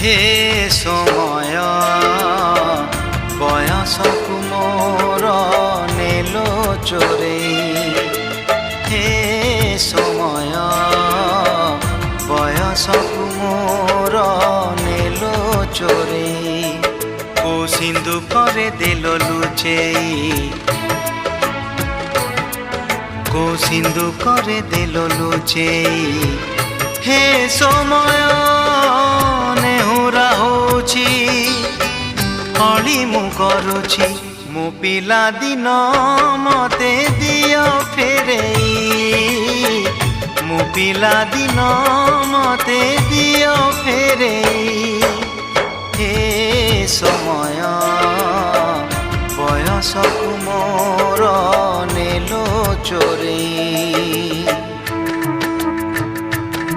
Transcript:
হে সময় বয়সকু মোর নেলো চোরেই। হে সময় বয়সকু মোর নেলো চোরেই। কো সিন্ধুকরে দেল লুচেই, কো সিন্ধুকরে দেল লুচেই। হে সময় ନେହୁରା ହଉଛି ଅଳି ମୁଁ କରୁଛି। ମୋ ପିଲା ଦିନ ମତେ ଦିଅ ଫେରେଇ, ମୋ ପିଲା ଦିନ ମତେ ଦିଅ ଫେରେଇ। ହେ ସମୟ ବୟସକୁ ମୋର ନେଲ ଚୋରେଇ।